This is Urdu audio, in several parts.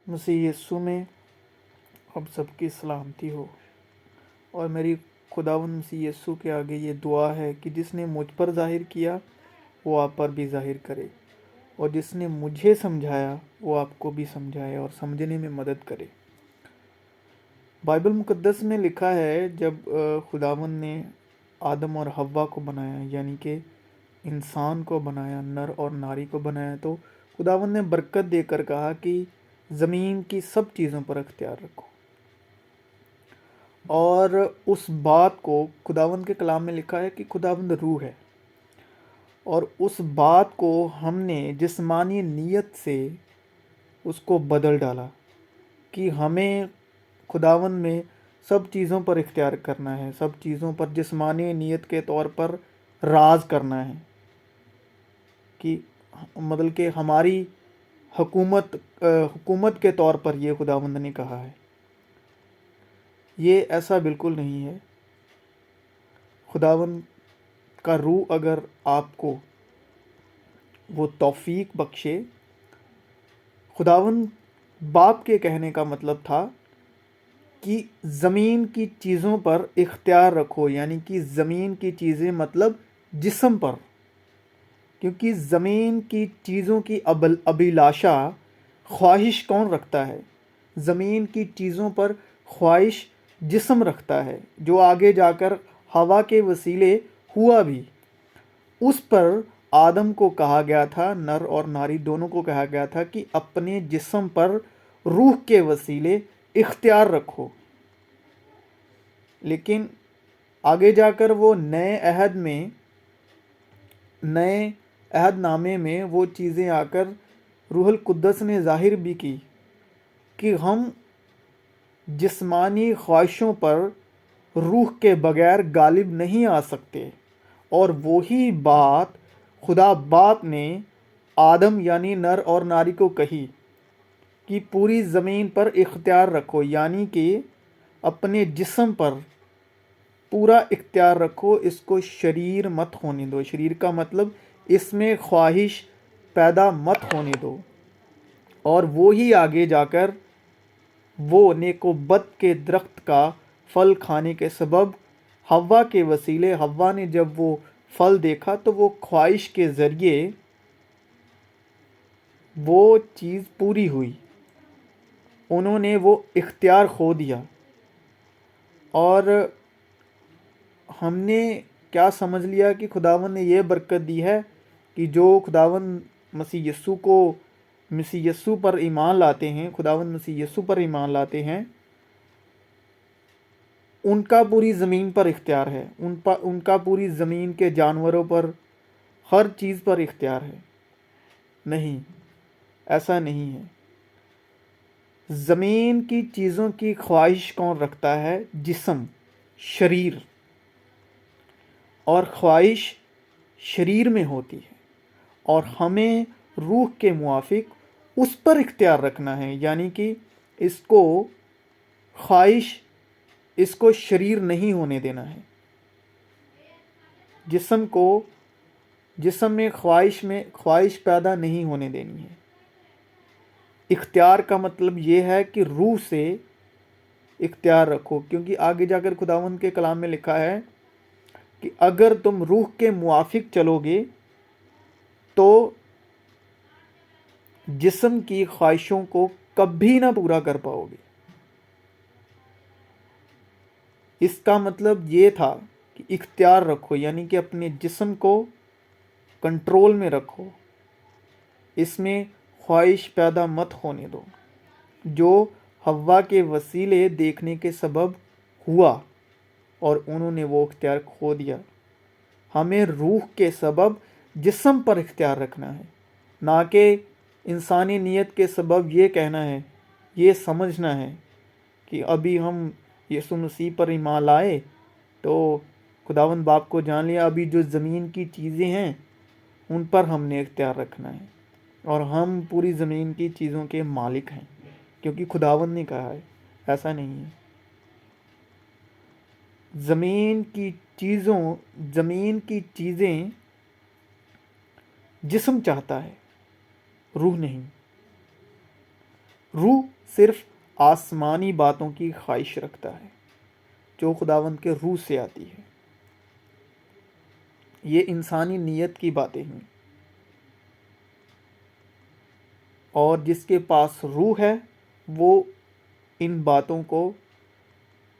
مسیح یسوع میں اب سب کی سلامتی ہو، اور میری خداوند مسیح یسوع کے آگے یہ دعا ہے کہ جس نے مجھ پر ظاہر کیا وہ آپ پر بھی ظاہر کرے، اور جس نے مجھے سمجھایا وہ آپ کو بھی سمجھائے اور سمجھنے میں مدد کرے۔ بائبل مقدس میں لکھا ہے جب خداوند نے آدم اور حوا کو بنایا، یعنی کہ انسان کو بنایا، نر اور ناری کو بنایا، تو خداوند نے برکت دے کر کہا کہ زمین کی سب چیزوں پر اختیار رکھو۔ اور اس بات کو خداوند کے کلام میں لکھا ہے کہ خداوند روح ہے، اور اس بات کو ہم نے جسمانی نیت سے اس کو بدل ڈالا کہ ہمیں خداوند میں سب چیزوں پر اختیار کرنا ہے، سب چیزوں پر جسمانی نیت کے طور پر راز کرنا ہے، کہ مطلب کہ ہماری حکومت کے طور پر یہ خداوند نے کہا ہے۔ یہ ایسا بالکل نہیں ہے۔ خداوند کا روح اگر آپ کو وہ توفیق بخشے، خداوند باپ کے کہنے کا مطلب تھا کہ زمین کی چیزوں پر اختیار رکھو، یعنی کہ زمین کی چیزیں مطلب جسم پر، کیونکہ زمین کی چیزوں کی ابھیلاشا خواہش کون رکھتا ہے؟ زمین کی چیزوں پر خواہش جسم رکھتا ہے، جو آگے جا کر ہوا کے وسیلے ہوا بھی۔ اس پر آدم کو کہا گیا تھا، نر اور ناری دونوں کو کہا گیا تھا کہ اپنے جسم پر روح کے وسیلے اختیار رکھو۔ لیکن آگے جا کر وہ نئے عہد نامے میں وہ چیزیں آ کر روح القدس نے ظاہر بھی کی کہ ہم جسمانی خواہشوں پر روح کے بغیر غالب نہیں آ سکتے، اور وہی بات خدا باپ نے آدم یعنی نر اور ناری کو کہی کہ پوری زمین پر اختیار رکھو، یعنی کہ اپنے جسم پر پورا اختیار رکھو، اس کو شریر مت ہونے دو۔ شریر کا مطلب اس میں خواہش پیدا مت ہونے دو۔ اور وہی آگے جا کر وہ نیک و بد کے درخت کا پھل کھانے کے سبب حوا کے وسیلے، حوا نے جب وہ پھل دیکھا تو وہ خواہش کے ذریعے وہ چیز پوری ہوئی، انہوں نے وہ اختیار کھو دیا۔ اور ہم نے کیا سمجھ لیا کہ خداوند نے یہ برکت دی ہے کہ جو خداوند مسیح یسوع پر ایمان لاتے ہیں، خداوند مسیح یسوع پر ایمان لاتے ہیں، ان کا پوری زمین پر اختیار ہے، ان کا پوری زمین کے جانوروں پر، ہر چیز پر اختیار ہے۔ نہیں، ایسا نہیں ہے۔ زمین کی چیزوں کی خواہش کون رکھتا ہے؟ جسم، شریر، اور خواہش شریر میں ہوتی ہے، اور ہمیں روح کے موافق اس پر اختیار رکھنا ہے، یعنی کہ اس کو خواہش، اس کو شریر نہیں ہونے دینا ہے۔ جسم میں خواہش پیدا نہیں ہونے دینی ہے۔ اختیار کا مطلب یہ ہے کہ روح سے اختیار رکھو، کیونکہ آگے جا کر خداوند کے کلام میں لکھا ہے کہ اگر تم روح کے موافق چلو گے تو جسم کی خواہشوں کو کبھی نہ پورا کر پاؤ گے۔ اس کا مطلب یہ تھا کہ اختیار رکھو، یعنی کہ اپنے جسم کو کنٹرول میں رکھو، اس میں خواہش پیدا مت ہونے دو، جو حوا کے وسیلے دیکھنے کے سبب ہوا، اور انہوں نے وہ اختیار کھو دیا۔ ہمیں روح کے سبب جسم پر اختیار رکھنا ہے، نہ کہ انسانی نیت کے سبب یہ کہنا ہے، یہ سمجھنا ہے کہ ابھی ہم یسوع مسیح پر ایمان لائے تو خداوند باپ کو جان لیا، ابھی جو زمین کی چیزیں ہیں ان پر ہم نے اختیار رکھنا ہے، اور ہم پوری زمین کی چیزوں کے مالک ہیں کیونکہ خداوند نے کہا ہے۔ ایسا نہیں ہے۔ زمین کی چیزیں جسم چاہتا ہے، روح نہیں۔ روح صرف آسمانی باتوں کی خواہش رکھتا ہے جو خداوند کے روح سے آتی ہے۔ یہ انسانی نیت کی باتیں ہیں، اور جس کے پاس روح ہے وہ ان باتوں کو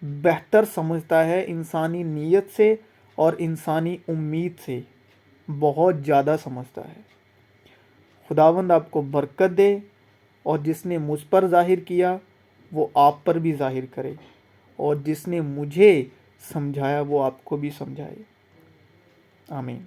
بہتر سمجھتا ہے، انسانی نیت سے اور انسانی امید سے بہت زیادہ سمجھتا ہے۔ خداوند آپ کو برکت دے، اور جس نے مجھ پر ظاہر کیا وہ آپ پر بھی ظاہر کرے، اور جس نے مجھے سمجھایا وہ آپ کو بھی سمجھائے۔ آمین۔